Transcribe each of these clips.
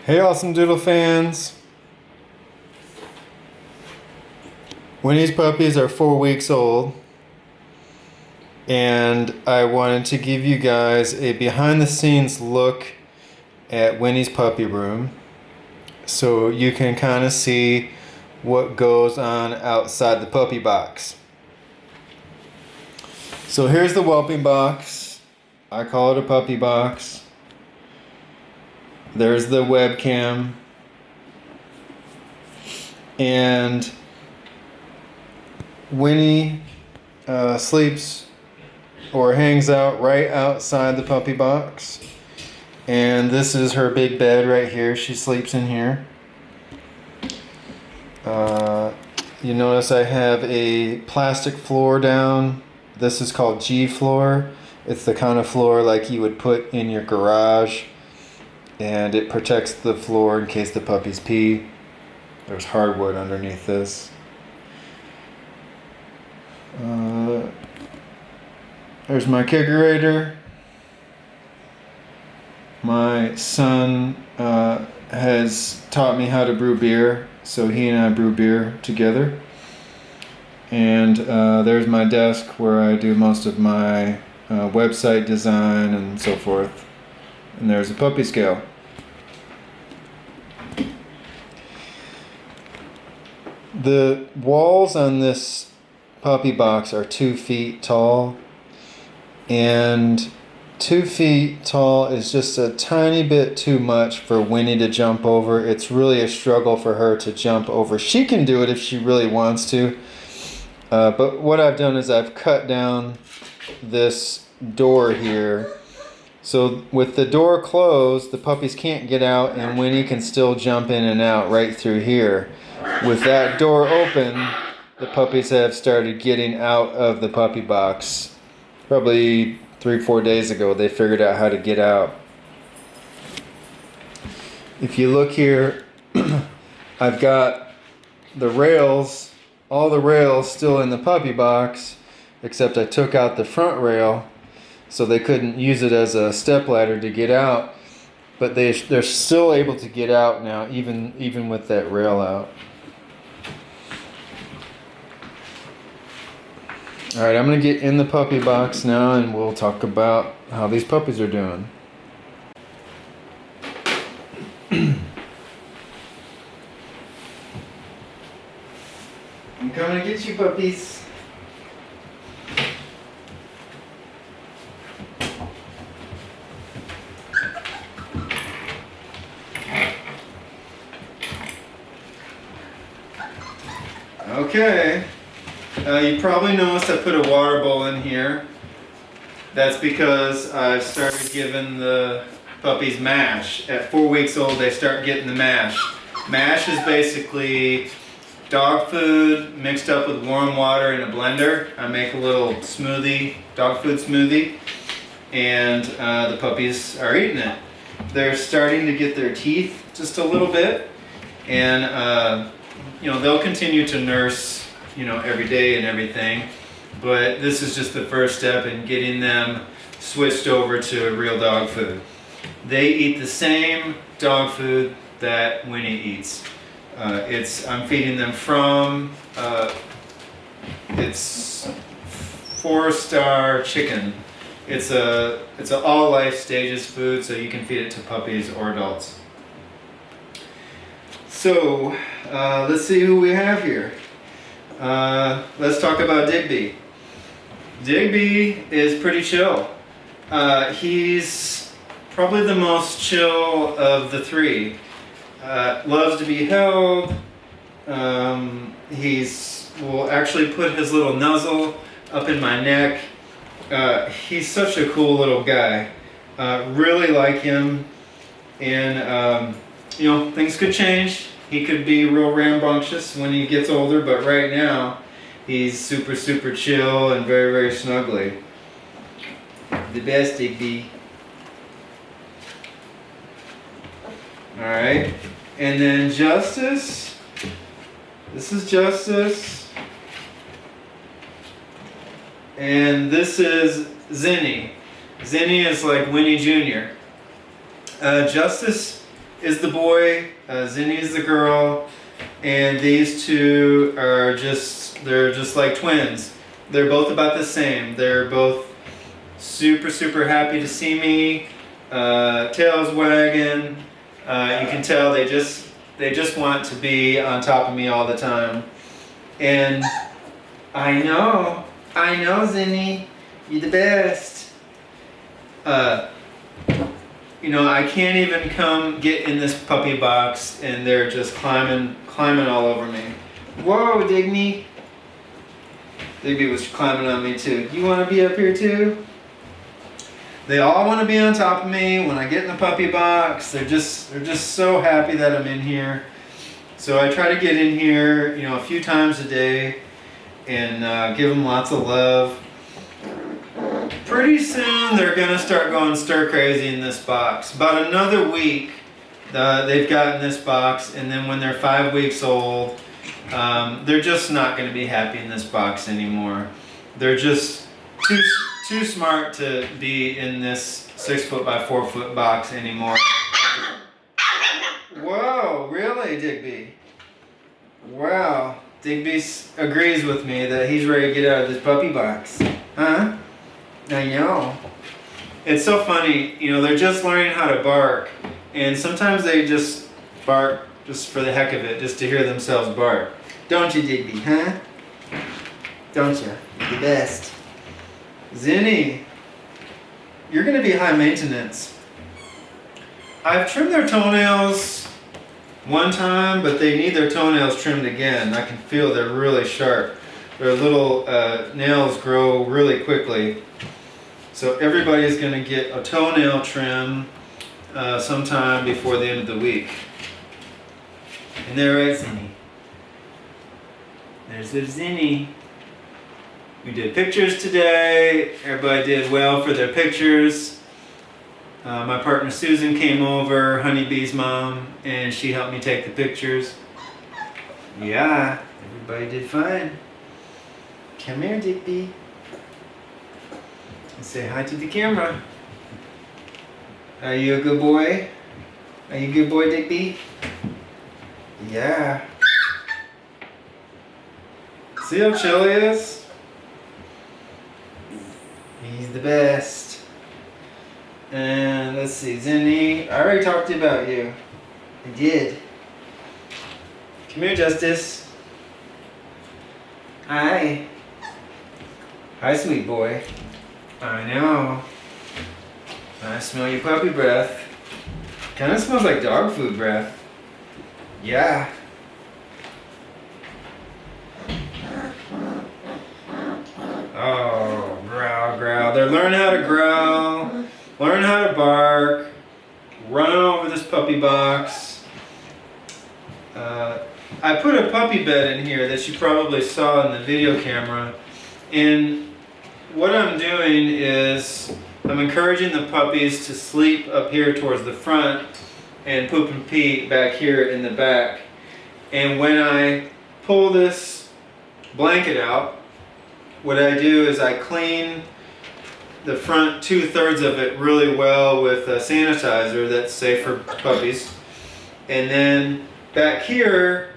Hey AussieDoodle fans! Winnie's puppies are 4 weeks old, and I wanted to give you guys a behind the scenes look at Winnie's puppy room so you can kind of see what goes on outside the puppy box. So here's the whelping box. I call it a puppy box. There's the webcam, and Winnie sleeps or hangs out right outside the puppy box, and this is her big bed right here. She sleeps in here. You notice I have a plastic floor down. This is called G floor. It's the kind of floor like you would put in your garage, and it protects the floor in case the puppies pee. There's hardwood underneath this. There's my kegerator. My son has taught me how to brew beer, so he and I brew beer together. And there's my desk where I do most of my website design and so forth. And there's a puppy scale. The walls on this puppy box are 2 feet tall, and 2 feet tall is just a tiny bit too much for Winnie to jump over. It's really a struggle for her to jump over. She can do it if she really wants to, but what I've done is I've cut down this door here. So with the door closed, the puppies can't get out, and Winnie can still jump in and out right through here. With that door open, the puppies have started getting out of the puppy box. Probably 3-4 days ago, they figured out how to get out. If you look here, I've got the rails, all the rails still in the puppy box, except I took out the front rail so they couldn't use it as a stepladder to get out, but they're still able to get out now, even with that rail out. All right, I'm gonna get in the puppy box now, and we'll talk about how these puppies are doing. I'm coming to get you, puppies. Okay, you probably noticed I put a water bowl in here. That's because I've started giving the puppies mash. At 4 weeks old, they start getting the mash. Mash is basically dog food mixed up with warm water in a blender. I make a little smoothie, dog food smoothie, and the puppies are eating it. They're starting to get their teeth just a little bit, and they'll continue to nurse, every day and everything, but this is just the first step in getting them switched over to real dog food. They eat the same dog food that Winnie eats. I'm feeding them from, it's 4-star chicken. It's a all life stages food, so you can feed it to puppies or adults. So, let's see who we have here. Let's talk about Digby. Digby is pretty chill. He's probably the most chill of the three. Loves to be held. Will actually put his little nuzzle up in my neck. He's such a cool little guy. Really like him, and things could change. He could be real rambunctious when he gets older, but right now he's super chill and very snuggly. The best, Digby. Alright, and then Justice. This is Justice. And this is Zinni. Zinni is like Winnie Jr. Justice is the boy, Zinni is the girl, and these two are they're just like twins. They're both about the same. They're both super happy to see me, tails wagging. You can tell they just want to be on top of me all the time. And I know Zinni, you're the best. You know, I can't even come get in this puppy box and they're just climbing all over me. Whoa, Digby. Digby was climbing on me too. You want to be up here too? They all want to be on top of me when I get in the puppy box. They're just so happy that I'm in here. So I try to get in here, you know, a few times a day and give them lots of love. Pretty soon they're gonna start going stir crazy in this box. About another week they've got in this box, and then when they're 5 weeks old, they're just not gonna be happy in this box anymore. They're just too smart to be in this 6 foot by 4 foot box anymore. Whoa, really, Digby? Wow, Digby agrees with me that he's ready to get out of this puppy box. Huh? I know. It's so funny, you know, they're just learning how to bark, and sometimes they just bark just for the heck of it, just to hear themselves bark. Don't you, Digby, huh? Don't you? You're the best. Zinni, you're going to be high maintenance. I've trimmed their toenails one time, but they need their toenails trimmed again. I can feel they're really sharp. Their little nails grow really quickly. So everybody's going to get a toenail trim sometime before the end of the week. And there is Zinni. There's their Zinni. We did pictures today. Everybody did well for their pictures. My partner Susan came over, Honeybee's mom, and she helped me take the pictures. Yeah, everybody did fine. Come here, Digby. And say hi to the camera. Are you a good boy? Are you a good boy, Digby? Yeah. See how chill he is? He's the best. And let's see, Zinni, I already talked to you about you. I did. Come here, Justice. Hi. Hi, sweet boy. I know. I smell your puppy breath. Kind of smells like dog food breath. Yeah. Oh, growl, growl. They're learning how to growl, learn how to bark, run over this puppy box. I put a puppy bed in here that you probably saw in the video camera, and what I'm doing is I'm encouraging the puppies to sleep up here towards the front and poop and pee back here in the back. And when I pull this blanket out, what I do is I clean the front 2/3 of it really well with a sanitizer that's safe for puppies. And then back here,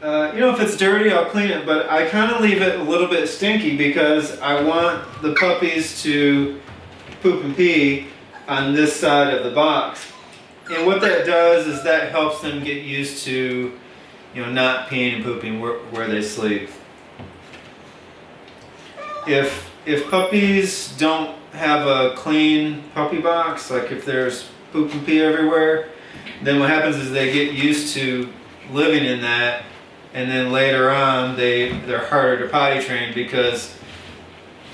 you know, if it's dirty, I'll clean it, but I kind of leave it a little bit stinky because I want the puppies to poop and pee on this side of the box. And what that does is that helps them get used to, you know, not peeing and pooping where they sleep. If puppies don't have a clean puppy box, like if there's poop and pee everywhere, then what happens is they get used to living in that, and then later on they're harder to potty train because,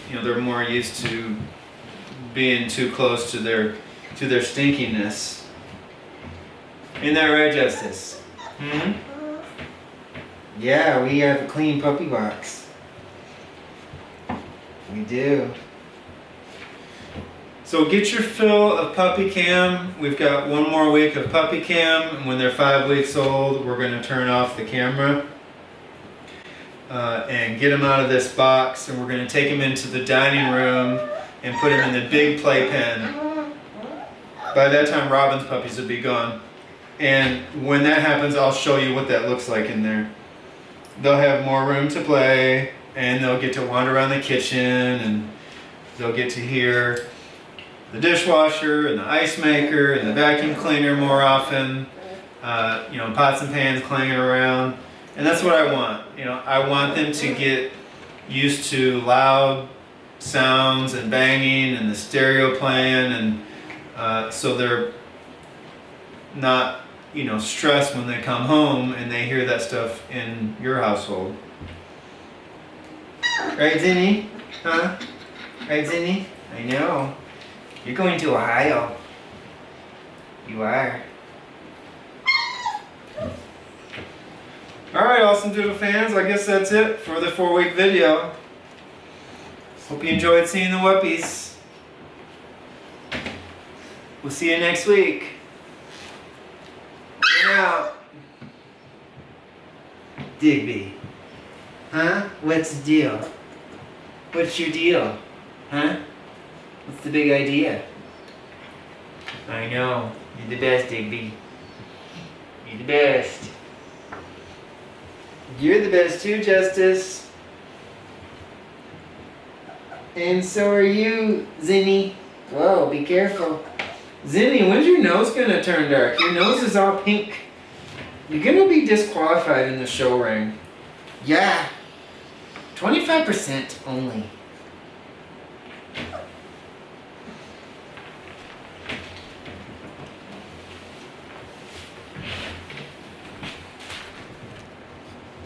you know, they're more used to being too close to their stinkiness. Isn't that right, Justice? Hmm? Yeah, we have a clean puppy box. We do. So get your fill of puppy cam. We've got one more week of puppy cam, and when they're 5 weeks old, we're going to turn off the camera and get them out of this box, and we're going to take them into the dining room and put them in the big playpen. By that time, Robin's puppies will be gone. And when that happens, I'll show you what that looks like in there. They'll have more room to play, and they'll get to wander around the kitchen, and they'll get to hear the dishwasher and the ice maker and the vacuum cleaner more often. You know, pots and pans clanging around. And that's what I want. You know, I want them to get used to loud sounds and banging and the stereo playing, and so they're not, you know, stressed when they come home and they hear that stuff in your household. Right, Zinni? Huh? Right, Zinni? I know. You're going to Ohio. You are. Alright, AussieDoodle fans, I guess that's it for the 4-week video. Hope you enjoyed seeing the whuppies. We'll see you next week. Get out. Digby. Huh? What's the deal? What's your deal? Huh? What's the big idea? I know. You're the best, Digby. You're the best. You're the best too, Justice. And so are you, Zinni. Whoa, be careful. Zinni, when's your nose gonna turn dark? Your nose is all pink. You're gonna be disqualified in the show ring. Yeah. 25% only.